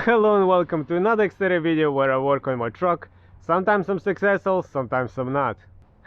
Hello and welcome to another Xterra video where I work on my truck. Sometimes I'm successful, sometimes I'm not.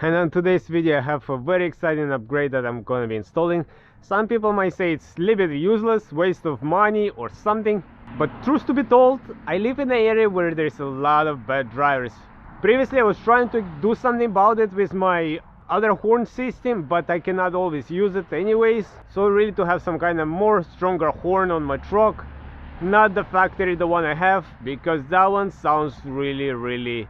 And on today's video I have a very exciting upgrade that I'm gonna be installing. Some people might say it's a little bit useless, waste of money or something. But truth to be told, I live in an area where there's a lot of bad drivers. Previously I was trying to do something about it with my other horn system, but I cannot always use it anyways. So really to have some kind of more stronger horn on my truck. Not the factory, the one I have, because that one sounds really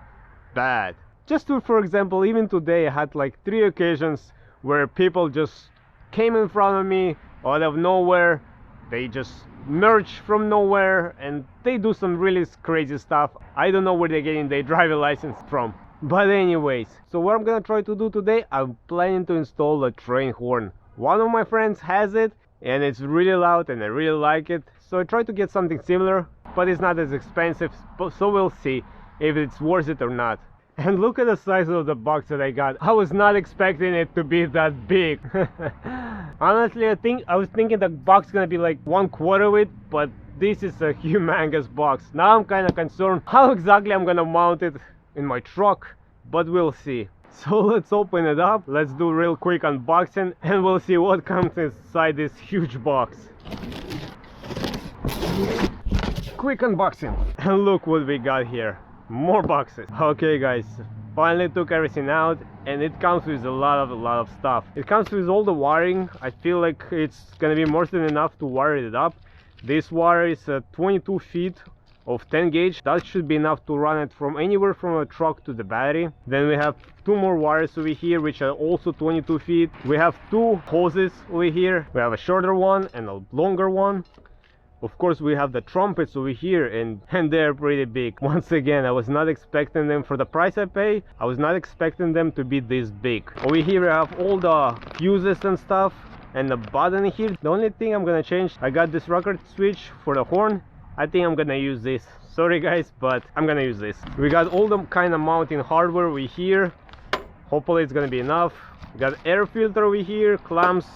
bad. Just to, for example, even today I had like 3 occasions where people just came in front of me out of nowhere. They just merge from nowhere and they do some really crazy stuff. I don't know where they're getting their driver license from. But anyways, so what I'm gonna try to do today, I'm planning to install a train horn. One of my friends has it and it's really loud and I really like it. So I tried to get something similar, but it's not as expensive, so we'll see if it's worth it or not. And look at the size of the box that I got. I was not expecting it to be that big. Honestly, I was thinking the box is gonna be like 1/4 of it, but this is a humongous box. Now I'm kind of concerned how exactly I'm gonna mount it in my truck, but we'll see. So let's open it up, let's do real quick unboxing, and we'll see what comes inside this huge box. Quick unboxing, and look what we got here. More boxes. Okay guys, finally took everything out, and it comes with a lot of stuff. It comes with all the wiring. I feel like it's gonna be more than enough to wire it up. This wire is 22 feet of 10 gauge. That should be enough to run it from anywhere from a truck to the battery. Then we have 2 more wires over here, which are also 22 feet. We have 2 hoses over here. We have a shorter one and a longer one. Of course we have the trumpets over here, and they're pretty big. Once again, I was not expecting them, for the price I pay, I was not expecting them to be this big. Over here we have all the fuses and stuff, and the button here. The only thing I'm gonna change, I got this rocker switch for the horn. I think I'm gonna use this. Sorry guys, but I'm gonna use this. We got all the kind of mounting hardware over here. Hopefully it's gonna be enough. We got air filter over here, clamps.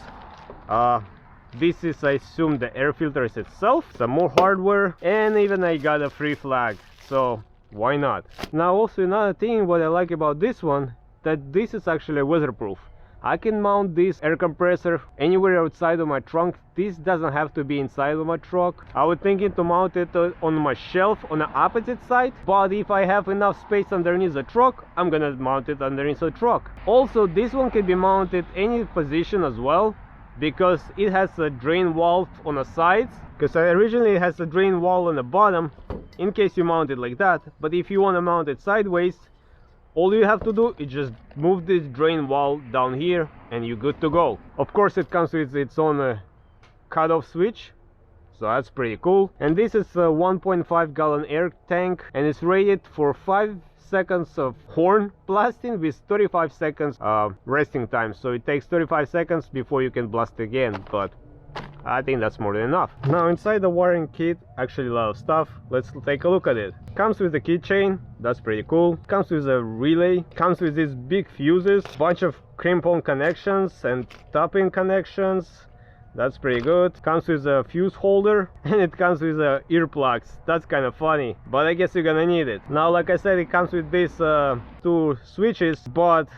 This is, I assume, the air filter is itself. Some more hardware, and even I got a free flag, so why not? Now also another thing what I like about this one, that this is actually weatherproof. I can mount this air compressor anywhere outside of my trunk. This doesn't have to be inside of my truck. I was thinking to mount it on my shelf on the opposite side, but if I have enough space underneath the truck, I'm gonna mount it underneath the truck. Also, this one can be mounted any position as well, because it has a drain valve on the sides. Because originally it has a drain valve on the bottom in case you mount it like that. But if you want to mount it sideways, all you have to do is just move this drain valve down here and you're good to go. Of course it comes with its own cutoff switch, so that's pretty cool. And this is a 1.5 gallon air tank, and it's rated for 5 seconds of horn blasting with 35 seconds resting time. So it takes 35 seconds before you can blast again, but I think that's more than enough. Now inside the wiring kit, actually a lot of stuff. Let's take a look at it. Comes with a keychain, that's pretty cool. Comes with a relay, comes with these big fuses, bunch of crimp-on connections and top-in connections. That's pretty good. Comes with a fuse holder, and it comes with earplugs. That's kind of funny, but I guess you're gonna need it. Now, like I said, it comes with these 2 switches, but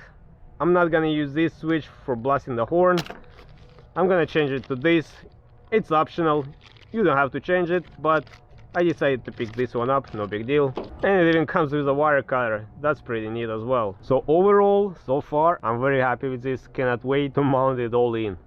I'm not gonna use this switch for blasting the horn. I'm gonna change it to this. It's optional, you don't have to change it, but I decided to pick this one up, no big deal. And it even comes with a wire cutter. That's pretty neat as well. So overall, so far, I'm very happy with this. Cannot wait to mount it all in.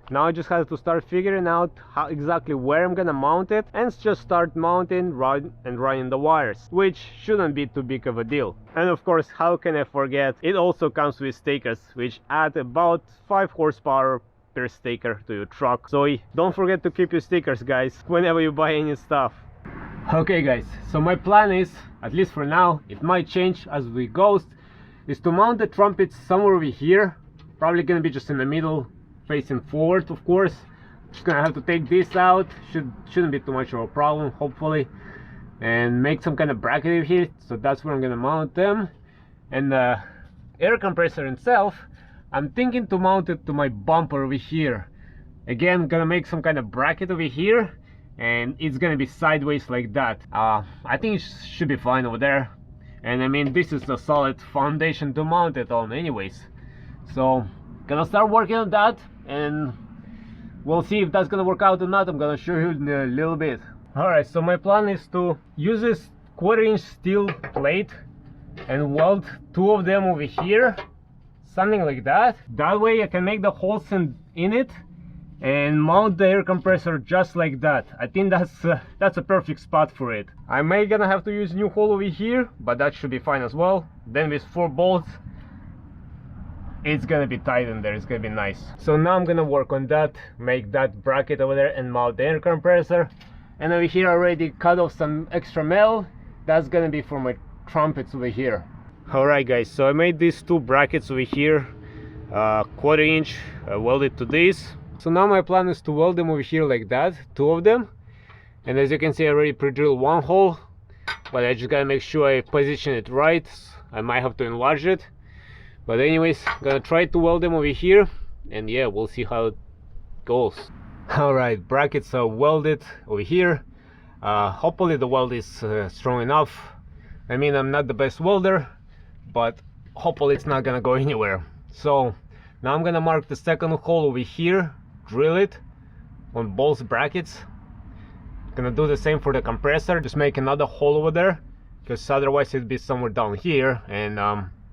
Now I just have to start figuring out how exactly where I'm gonna mount it, and just start mounting, running the wires, which shouldn't be too big of a deal. And of course, how can I forget, it also comes with stakers, which add about 5 horsepower per staker to your truck. So don't forget to keep your stickers, guys, whenever you buy any stuff. Okay guys, so my plan is, at least for now, it might change as we go, is to mount the trumpets somewhere over here. Probably gonna be just in the middle, facing forward, of course. Just gonna have to take this out. Shouldn't be too much of a problem, hopefully, and make some kind of bracket here. So that's where I'm gonna mount them. And the air compressor itself, I'm thinking to mount it to my bumper over here. Again, gonna make some kind of bracket over here, and it's gonna be sideways like that. I think it should be fine over there. And I mean, this is a solid foundation to mount it on anyways. So gonna start working on that, and we'll see if that's gonna work out or not. I'm gonna show you in a little bit. Alright, so my plan is to use this 1/4-inch steel plate and weld 2 of them over here, something like that. That way I can make the holes in it and mount the air compressor just like that. I think that's a perfect spot for it. I may gonna have to use a new hole over here, but that should be fine as well. Then with 4 bolts, it's gonna be tight in there. It's gonna be nice. So now I'm gonna work on that, make that bracket over there and mount the air compressor. And over here I already cut off some extra metal. That's gonna be for my trumpets over here. Alright guys, so I made these 2 brackets over here, 1/4-inch, welded to this. So now my plan is to weld them over here like that, 2 of them. And as you can see, I already pre-drilled 1 hole, but I just gotta make sure I position it right. I might have to enlarge it, but anyways, gonna try to weld them over here, and yeah, we'll see how it goes. Alright, brackets are welded over here. Hopefully the weld is strong enough. I mean, I'm not the best welder, but hopefully it's not gonna go anywhere. So now I'm gonna mark the second hole over here, drill it on both brackets. Gonna do the same for the compressor, just make another hole over there, because otherwise it'd be somewhere down here. And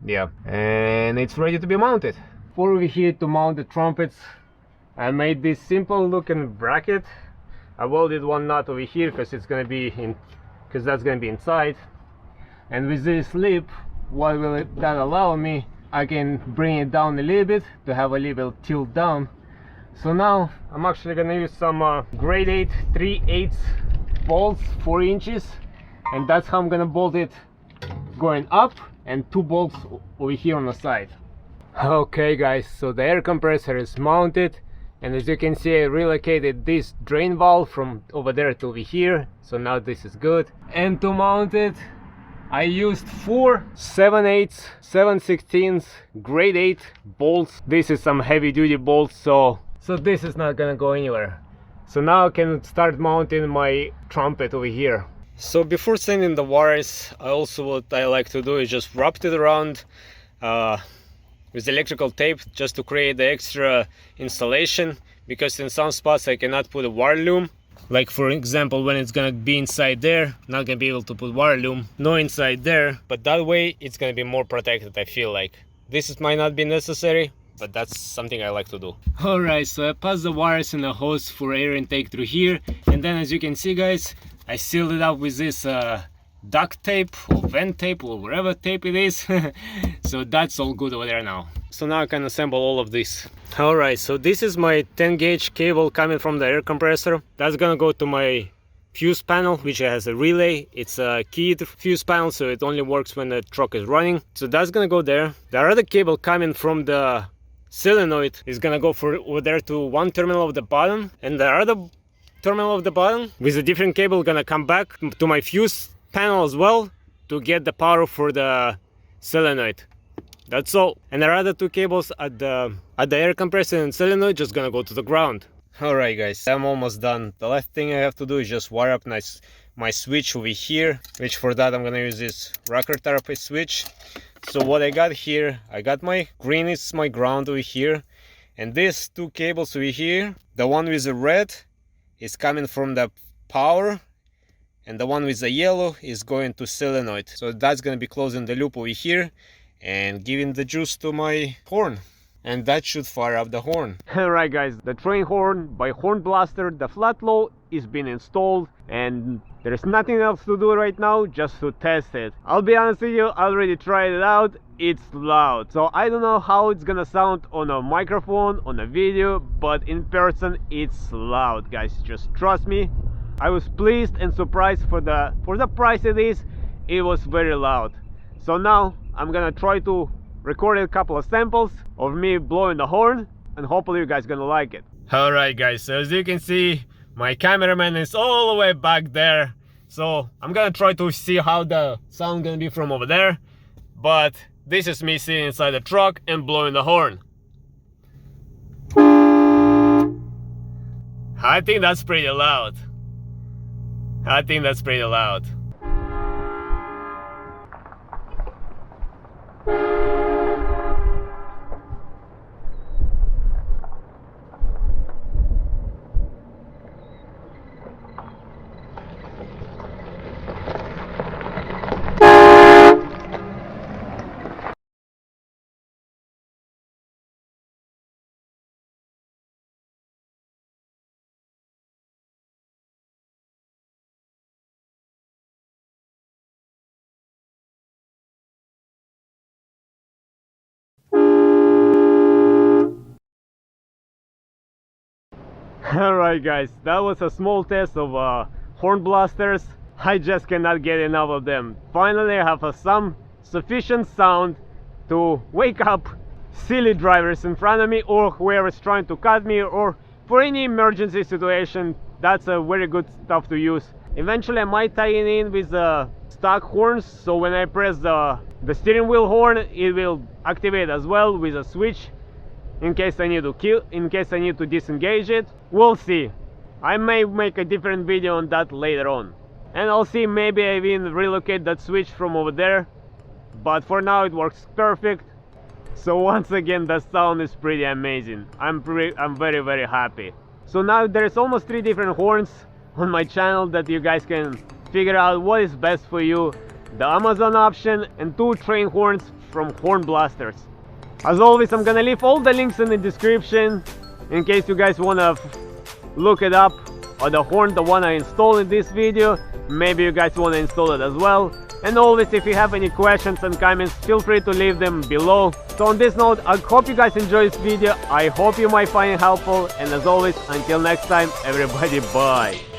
yeah, and it's ready to be mounted. For over here to mount the trumpets, I made this simple looking bracket. I welded 1 nut over here because it's gonna be in, because that's gonna be inside. And with this lip, what will that allow me? I can bring it down a little bit to have a little tilt down. So now I'm actually gonna use some grade 8 3/8 bolts, 4 inches, and that's how I'm gonna bolt it going up, and 2 bolts over here on the side. Okay guys, so the air compressor is mounted, and as you can see, I relocated this drain valve from over there to over here, so now this is good. And to mount it, I used 4 7/8, 7/16 grade 8 bolts. This is some heavy duty bolts, so this is not gonna go anywhere. So now I can start mounting my trumpet over here. So before sending the wires, what I like to do is just wrap it around with electrical tape, just to create the extra installation, because in some spots I cannot put a wire loom. Like for example, when it's gonna be inside there, not gonna be able to put wire loom, no inside there, but that way it's gonna be more protected. I feel like this might not be necessary, but that's something I like to do. Alright, so I passed the wires and the hose for air intake through here, and then as you can see guys, I sealed it up with this duct tape or vent tape or whatever tape it is. So that's all good over there now. So now I can assemble all of this. Alright, so this is my 10 gauge cable coming from the air compressor. That's gonna go to my fuse panel, which has a relay. It's a keyed fuse panel, so it only works when the truck is running. So that's gonna go there. The other cable coming from the solenoid is gonna go over there to 1 terminal of the bottom, and the other terminal of the bottom with a different cable gonna come back to my fuse panel as well to get the power for the solenoid. That's all. And the other 2 cables at the air compressor and solenoid just gonna go to the ground. Alright guys, I'm almost done. The last thing I have to do is just wire up my switch over here, which for that I'm gonna use this rocker therapy switch. So what I got here, I got my green is my ground over here, and these 2 cables over here, the one with the red is coming from the power, and the one with the yellow is going to solenoid. So that's going to be closing the loop over here and giving the juice to my horn, and that should fire up the horn. Alright guys, the train horn by HornBlasters, the Flatlaw, is being installed, and there's nothing else to do right now, just to test it. I'll be honest with you, I already tried it out. It's loud, so I don't know how it's gonna sound on a microphone, on a video, but in person it's loud guys, just trust me. I was pleased and surprised for the price it is. It was very loud. So now I'm gonna try to record a couple of samples of me blowing the horn, and hopefully you guys gonna like it. Alright guys, so as you can see, my cameraman is all the way back there, so I'm gonna try to see how the sound gonna be from over there, but this is me sitting inside the truck and blowing the horn. I think that's pretty loud. I think that's pretty loud. Alright guys, that was a small test of HornBlasters. I just cannot get enough of them. Finally I have some sufficient sound to wake up silly drivers in front of me, or whoever's trying to cut me, or for any emergency situation. That's a very good stuff to use. Eventually I might tie it in with stock horns, so when I press the steering wheel horn, it will activate as well with a switch. In case I need to disengage it. We'll see. I may make a different video on that later on. And I'll see, maybe I even relocate that switch from over there. But for now it works perfect. So once again, the sound is pretty amazing. I'm very, very happy. So now there's almost 3 different horns on my channel that you guys can figure out what is best for you. The Amazon option and 2 train horns from HornBlasters. As always, I'm gonna leave all the links in the description in case you guys wanna look it up, or the horn, the one I installed in this video. Maybe you guys wanna install it as well. And always, if you have any questions and comments, feel free to leave them below. So on this note, I hope you guys enjoyed this video. I hope you might find it helpful. And as always, until next time, everybody, bye.